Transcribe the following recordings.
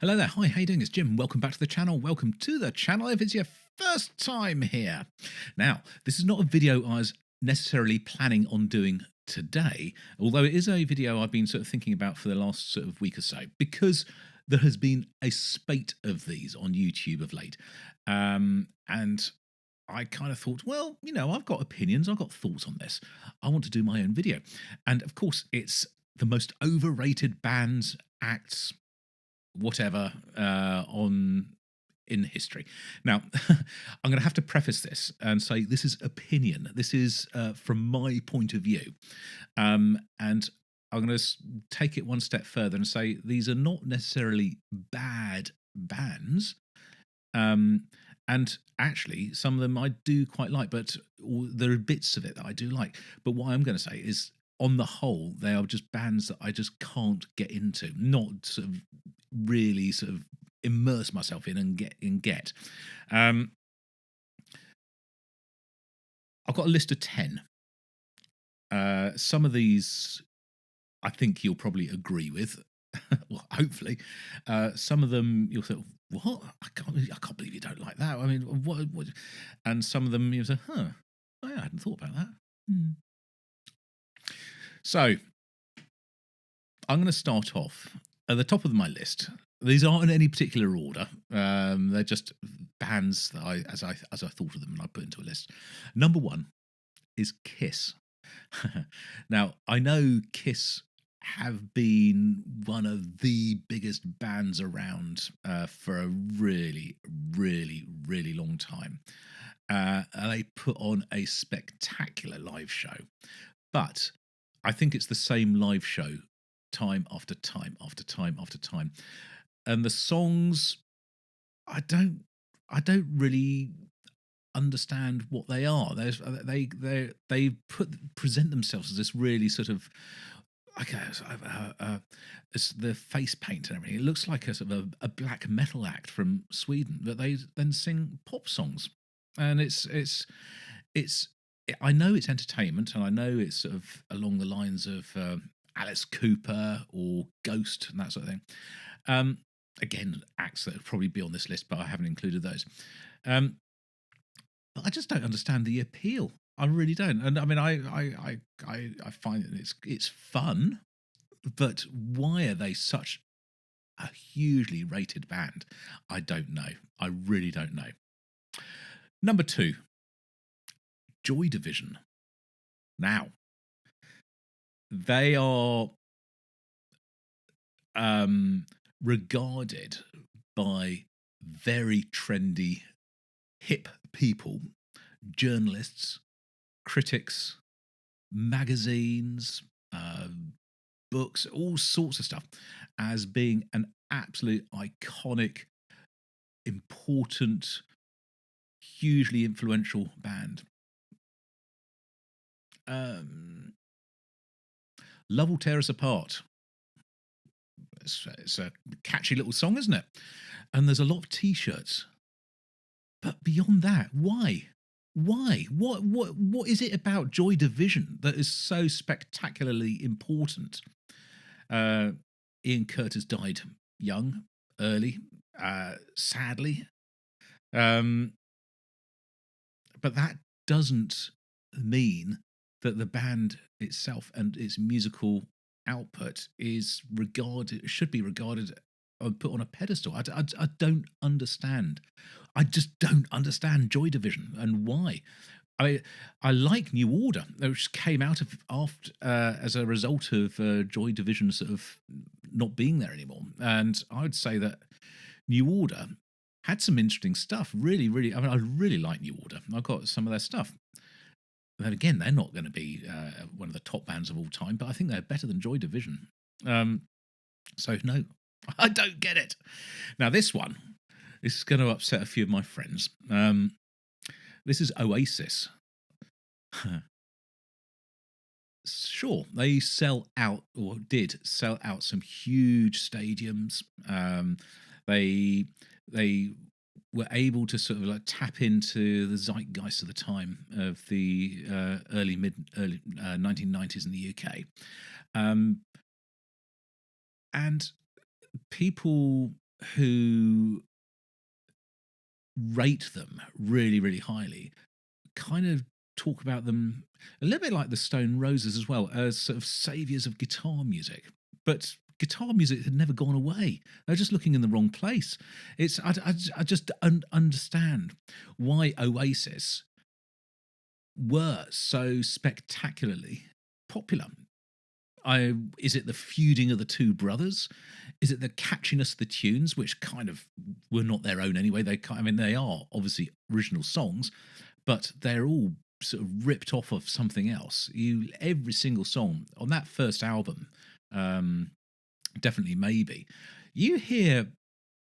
Hello there. Hi, how you doing? It's Jim. Welcome back to the channel. Welcome to the channel if it's your first time here. Now, this is not a video I was necessarily planning on doing today, although it is a video I've been sort of thinking about for the last sort of week or so, because there has been a spate of these on YouTube of late. And I kind of thought, well, I've got opinions, I've got thoughts on this. I want to do my own video. And of course, it's the most overrated bands, acts, whatever on in history. Now, I'm going to have to preface this and say this is opinion. This is from my point of view, and I'm going to take it one step further and say these are not necessarily bad bands. And actually, some of them I do quite like, but there are bits of it that I do like. But what I'm going to say is, on the whole, they are just bands that I just can't get into, not sort of really sort of immerse myself in and get. I've got a list of 10. Some of these I think you'll probably agree with. Well, hopefully. Some of them you'll think, what? I can't believe you don't like that. I mean, what? And some of them you'll say, oh, yeah, I hadn't thought about that. So I'm going to start off at the top of my list. These aren't in any particular order. They're just bands that as I thought of them and I put into a list. Number one is Kiss. Now, I know Kiss have been one of the biggest bands around for a really, really, really long time. And they put on a spectacular live show. But I think it's the same live show time after time after time after time. And the songs, I don't really understand what they are. They present themselves as this really sort of it's the face paint and everything. It looks like a sort of a black metal act from Sweden, but they then sing pop songs, and it's. I know it's entertainment, and I know it's sort of along the lines of Alice Cooper or Ghost and that sort of thing. Again, acts that would probably be on this list, but I haven't included those. But I just don't understand the appeal. I really don't. And I mean, I find that it's fun, but why are they such a hugely rated band? I don't know. I really don't know. Number 2, Joy Division. Now, they are regarded by very trendy, hip people, journalists, critics, magazines, books, all sorts of stuff, as being an absolute iconic, important, hugely influential band. Love Will Tear Us Apart. It's a catchy little song, isn't it? And there's a lot of t-shirts. But beyond that, why? Why? What is it about Joy Division that is so spectacularly important? Ian Curtis died young, early, sadly. But that doesn't mean that the band itself and its musical output should be regarded or put on a pedestal. I don't understand. I just don't understand Joy Division and why. I like New Order, which came out of after as a result of Joy Division sort of not being there anymore. And I would say that New Order had some interesting stuff. Really, really. I mean, I really like New Order. I've got some of their stuff. Then again, they're not going to be one of the top bands of all time, but I think they're better than Joy Division. So no, I don't get it. Now this is going to upset a few of my friends. This is Oasis. Sure, they sell out, or did sell out, some huge stadiums. They were able to sort of like tap into the zeitgeist of the time of the early 1990s in the UK, and people who rate them really, really highly kind of talk about them a little bit like the Stone Roses as well, as sort of saviors of guitar music. But guitar music had never gone away. They're just looking in the wrong place. I just don't understand why Oasis were so spectacularly popular. Is it the feuding of the two brothers? Is it the catchiness of the tunes, which kind of were not their own anyway? I mean, they are obviously original songs, but they're all sort of ripped off of something else. Every single song on that first album, definitely maybe, you hear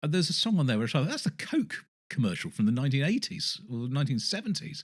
there's a song on there which that's the Coke commercial from the 1980s or 1970s,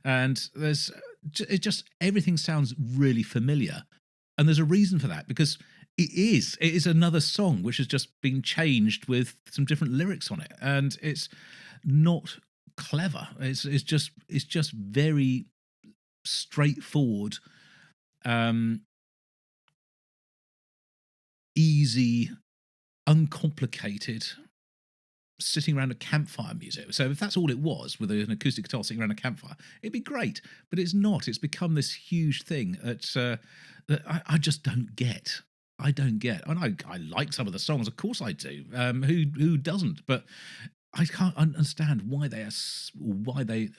and everything sounds really familiar, and there's a reason for that because it is another song which has just been changed with some different lyrics on it, and it's not clever. It's just very straightforward, easy, uncomplicated, sitting around a campfire music. So if that's all it was, with an acoustic guitar sitting around a campfire, it'd be great. But it's not. It's become this huge thing that I just don't get. I don't get. And I like some of the songs, of course I do. Who doesn't? But I can't understand why they're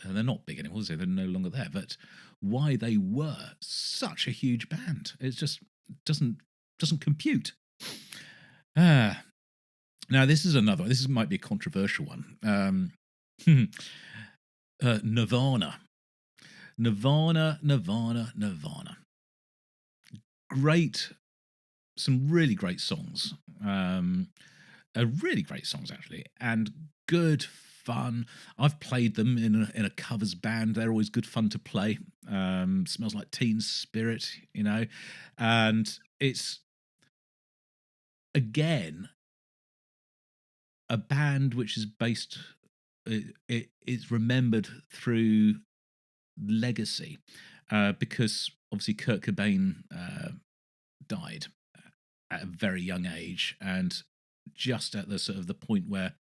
not big anymore. They're no longer there. But why they were such a huge band? It just doesn't compute. Now this is another. This might be a controversial one. Nirvana. Great, some really great songs. Really great songs actually, and good fun. I've played them in a covers band. They're always good fun to play. Smells Like Teen Spirit, and it's again a band which is based. It's remembered through legacy, because obviously Kurt Cobain died at a very young age, and just at the sort of the point where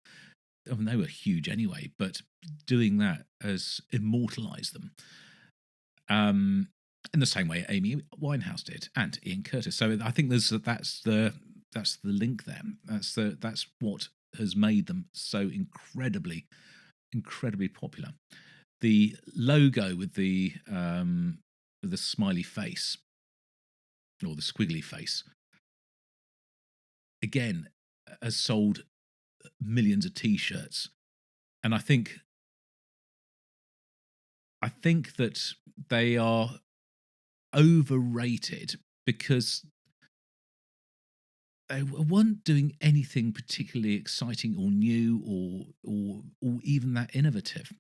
they were huge anyway, but doing that has immortalized them. In the same way Amy Winehouse did, and Ian Curtis. So I think that's the link there. That's what has made them so incredibly popular. The logo with the smiley face or the squiggly face again has sold millions of t-shirts, and I think that they are overrated because they weren't doing anything particularly exciting or new or even that innovative.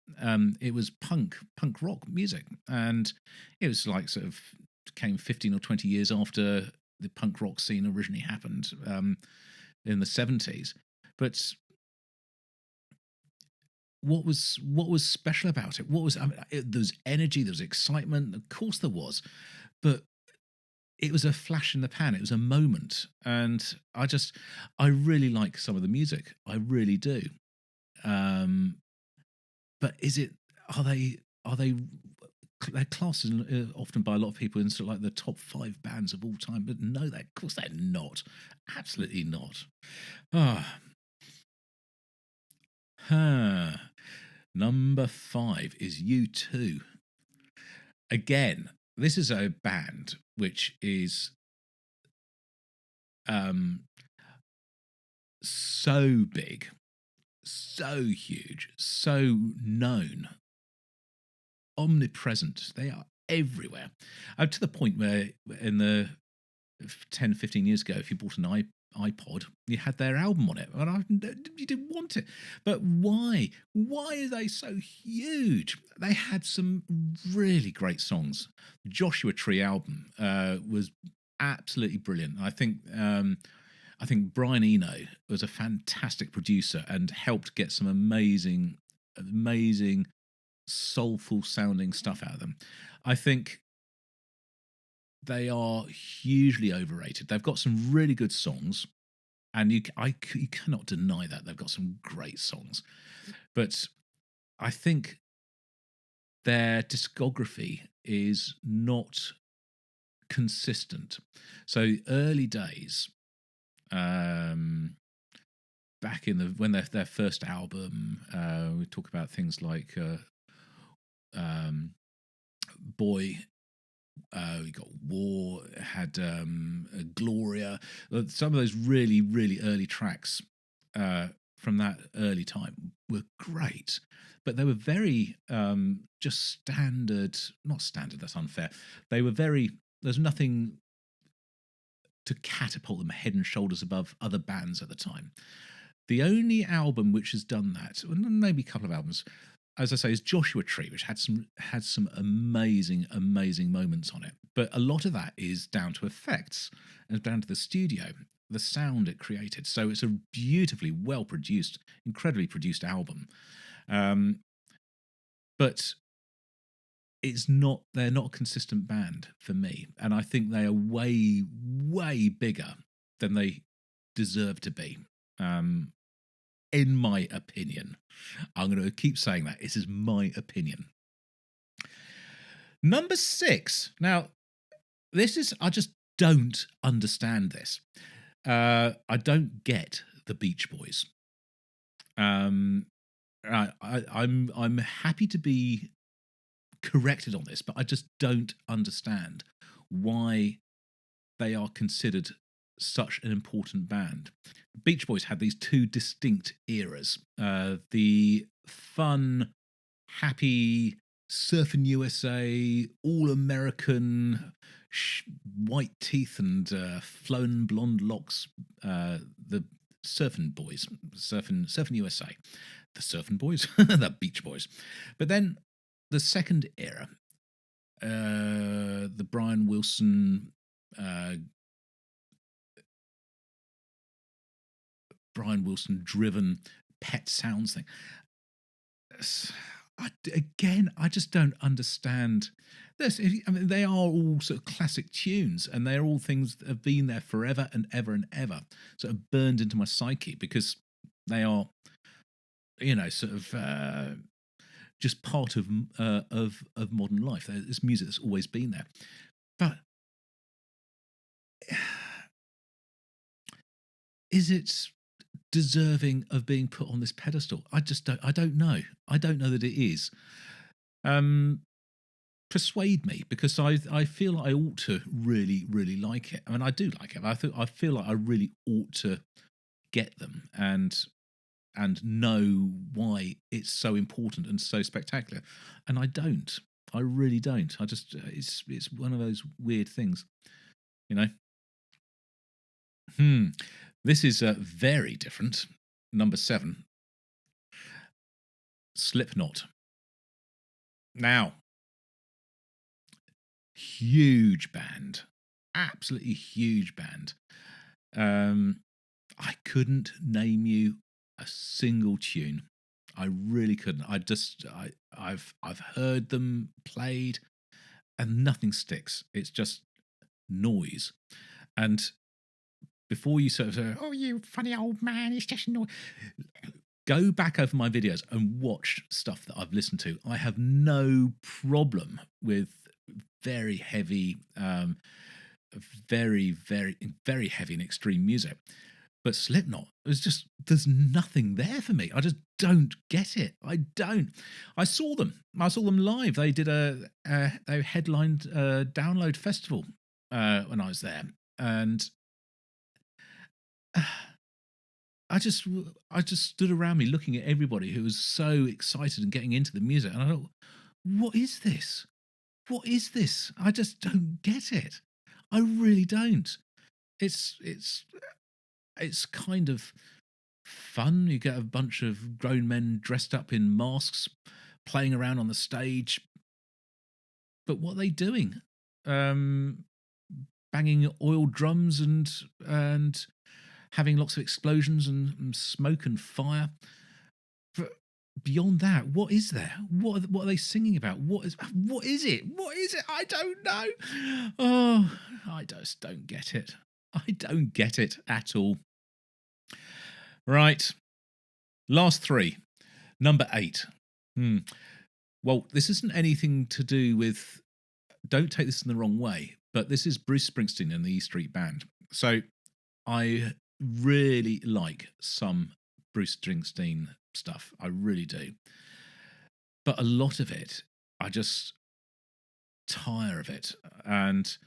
It was punk rock music, and it was like sort of came 15 or 20 years after the punk rock scene originally happened, in the 70s. But what was special about it? There was energy, there was excitement, of course there was, but it was a flash in the pan. It was a moment, and I really like some of the music. I really do. But they're classed often by a lot of people in sort of like the top 5 bands of all time, but no, of course they're not. Absolutely not. Number 5 is U2. Again, this is a band which is so big, so huge, so known, omnipresent. They are everywhere. To the point where in the 10, 15 years ago, if you bought an iPod, you had their album on it, and you didn't want it. But why? Why are they so huge? They had some really great songs. The Joshua Tree album was absolutely brilliant. I think Brian Eno was a fantastic producer and helped get some amazing soulful sounding stuff out of them. I think they are hugely overrated. They've got some really good songs, and you cannot deny that they've got some great songs, but I think their discography is not consistent. So early days, um, back in the when their first album, we talk about things like um, Boy. We got War, had Gloria. Some of those really, really early tracks from that early time were great, but they were very just standard. Not standard. That's unfair. They were very. There's nothing to catapult them head and shoulders above other bands at the time. The only album which has done that, maybe a couple of albums, as I say, is Joshua Tree, which had some amazing moments on it. But a lot of that is down to effects and down to the studio, the sound it created. So it's a beautifully well produced, incredibly produced album. But it's not. They're not a consistent band for me, and I think they are way bigger than they deserve to be. In my opinion. I'm going to keep saying that. This is my opinion. Number 6. Now, I just don't understand this. I don't get the Beach Boys. I'm happy to be corrected on this, but I just don't understand why they are considered such an important band. Beach Boys had these two distinct eras. The fun, happy, surfing USA, all-American, white teeth and flowing blonde locks, the surfing boys, surfing USA. The surfing boys? The Beach Boys. But then the second era, the Brian Wilson... Brian Wilson driven Pet Sounds thing. I just don't understand this. I mean, they are all sort of classic tunes, and they're all things that have been there forever and ever and ever, sort of burned into my psyche because they are, sort of just part of modern life. It's music that's always been there, but is it deserving of being put on this pedestal? I don't know. I don't know that it is. Persuade me, because I feel like I ought to really like it. I mean, I do like it. I feel like I really ought to get them and know why it's so important and so spectacular. And I don't. I really don't. I just it's one of those weird things, you know. This is very different. Number 7. Slipknot. Now, huge band. Absolutely huge band. I couldn't name you a single tune. I really couldn't. I've heard them played and nothing sticks. It's just noise. And before you sort of say, "Oh, you funny old man, it's just noise," go back over my videos and watch stuff that I've listened to. I have no problem with very heavy, very heavy and extreme music. But Slipknot, there's nothing there for me. I just don't get it. I don't. I saw them live. They did they headlined a Download Festival when I was there, and I just stood around me looking at everybody who was so excited and getting into the music, and I thought, what is this? What is this? I just don't get it. I really don't. It's kind of fun. You get a bunch of grown men dressed up in masks playing around on the stage. But what are they doing? Banging oil drums and having lots of explosions and smoke and fire. But beyond that, what is there? What are they singing about? What is it? What is it? I don't know. Oh, I just don't get it. I don't get it at all. Right. Last three. Number 8. Hmm. Well, this isn't anything to do with. Don't take this in the wrong way, but this is Bruce Springsteen and the E Street Band. So I really like some Bruce Springsteen stuff. I really do. But a lot of it, I just tire of it. And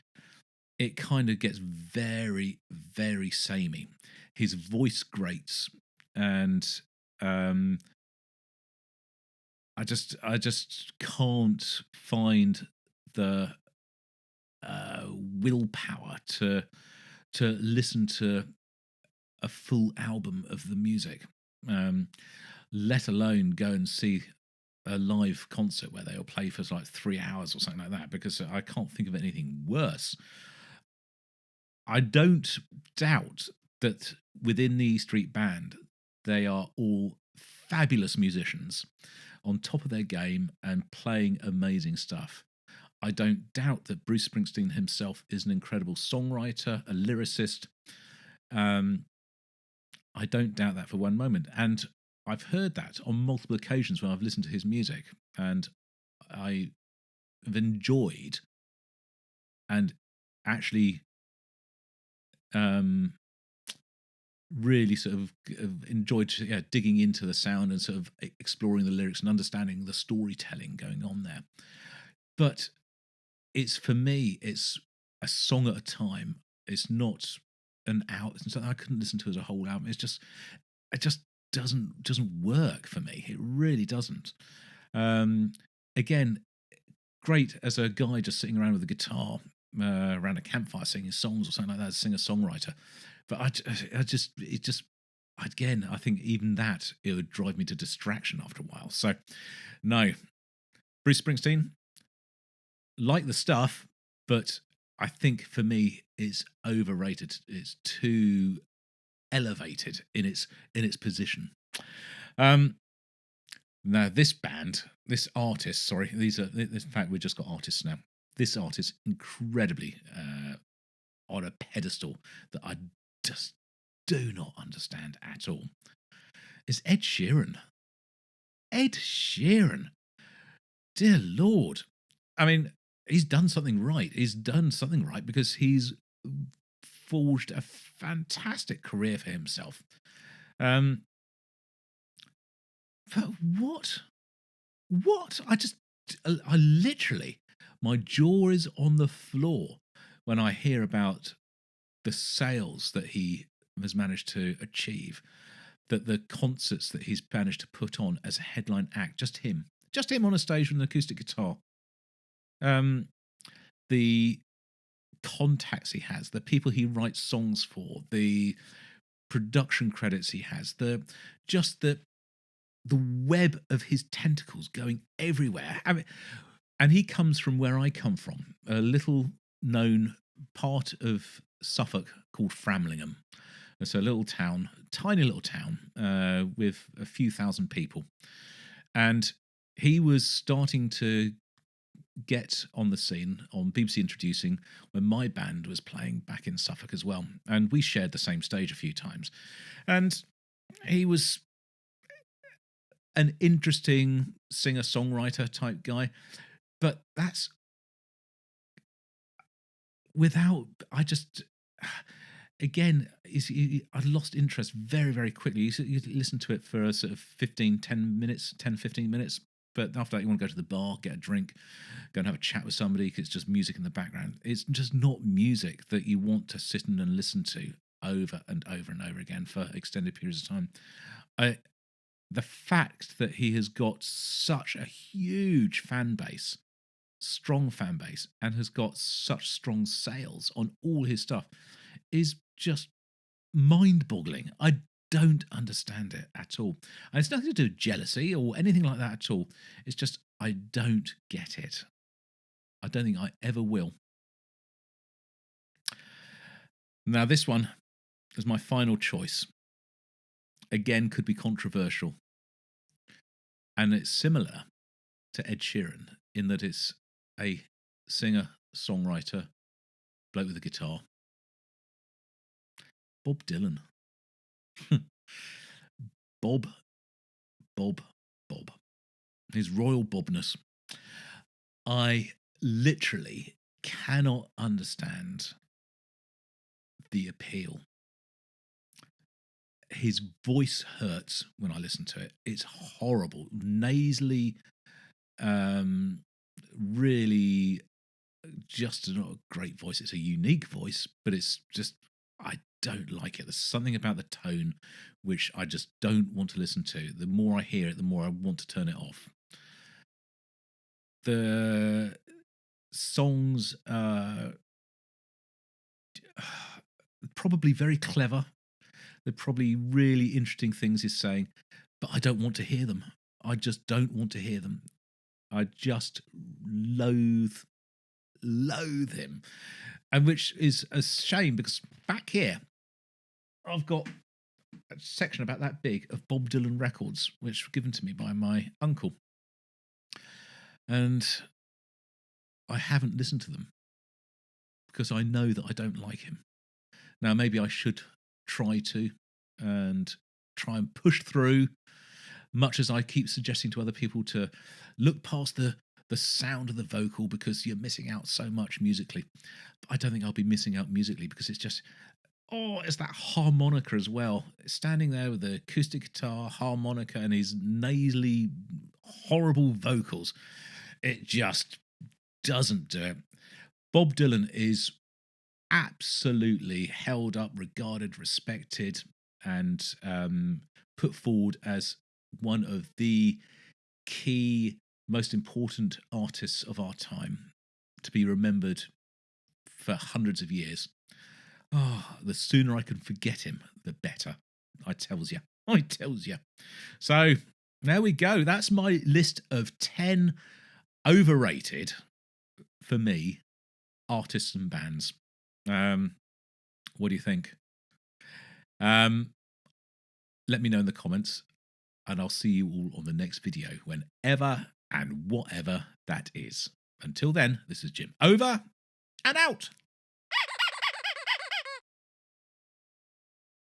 it kind of gets very, very samey. His voice grates. And I just can't find the willpower to listen to a full album of the music, let alone go and see a live concert where they'll play for like 3 hours or something like that, because I can't think of anything worse. I don't doubt that within the E Street Band, they are all fabulous musicians on top of their game and playing amazing stuff. I don't doubt that Bruce Springsteen himself is an incredible songwriter, a lyricist. I don't doubt that for one moment. And I've heard that on multiple occasions when I've listened to his music, and I have enjoyed and actually really sort of enjoyed digging into the sound and sort of exploring the lyrics and understanding the storytelling going on there. But it's, for me, it's a song at a time. It's not an out. It's something I couldn't listen to as a whole album. It just doesn't work for me. It really doesn't. Again, great as a guy just sitting around with a guitar around a campfire singing songs or something like that, as a singer-songwriter. But again, I think even that, it would drive me to distraction after a while. So, no. Bruce Springsteen, like the stuff, but I think for me it's overrated. It's too elevated in its position. Now this band, this artist, sorry, in fact, we've just got artists now. This artist, incredibly on a pedestal that I just do not understand at all, is Ed Sheeran. Ed Sheeran. Dear Lord. I mean, he's done something right. He's done something right because he's forged a fantastic career for himself. But what? What? I literally, my jaw is on the floor when I hear about the sales that he has managed to achieve, that the concerts that he's managed to put on as a headline act, just him on a stage with an acoustic guitar. The contacts he has, the people he writes songs for, the production credits he has, the web of his tentacles going everywhere. I mean, and he comes from where I come from, a little known part of Suffolk called Framlingham. It's a little town, tiny little town, with a few thousand people. And he was starting to get on the scene on BBC Introducing when my band was playing back in Suffolk as well. And we shared the same stage a few times. And he was an interesting singer-songwriter type guy. But that's without, again, I lost interest very, very quickly. You listen to it for a sort of 15 minutes, 15 minutes. But after that, you want to go to the bar, get a drink, go and have a chat with somebody because it's just music in the background. It's just not music that you want to sit in and listen to over and over and over again for extended periods of time. The fact that he has got such a huge fan base, strong fan base, and has got such strong sales on all his stuff is just mind-boggling. I don't understand it at all. And it's nothing to do with jealousy or anything like that at all. It's just, I don't get it. I don't think I ever will. Now, this one is my final choice. Again, could be controversial. And it's similar to Ed Sheeran in that it's a singer, songwriter, bloke with a guitar. Bob Dylan. Bob, Bob, Bob. His royal Bobness. I literally cannot understand the appeal. His voice hurts when I listen to it. It's horrible, nasally, really just not a great voice. It's a unique voice, but it's just, I don't like it. There's something about the tone which I just don't want to listen to. The more I hear it, the more I want to turn it off. The songs are probably very clever. They're probably really interesting things he's saying, but I don't want to hear them. I just don't want to hear them. I just loathe him. And which is a shame, because back here, I've got a section about that big of Bob Dylan records, which were given to me by my uncle. And I haven't listened to them because I know that I don't like him. Now, maybe I should try and push through, much as I keep suggesting to other people to look past the sound of the vocal because you're missing out so much musically. But I don't think I'll be missing out musically because it's just, it's that harmonica as well. Standing there with the acoustic guitar, harmonica, and his nasally, horrible vocals. It just doesn't do it. Bob Dylan is absolutely held up, regarded, respected, and put forward as one of the key, most important artists of our time, to be remembered for hundreds of years. The sooner I can forget him, the better. I tells you. So there we go. That's my list of 10 overrated, for me, artists and bands. What do you think? Let me know in the comments, and I'll see you all on the next video, whenever and whatever that is. Until then, this is Jim. Over and out.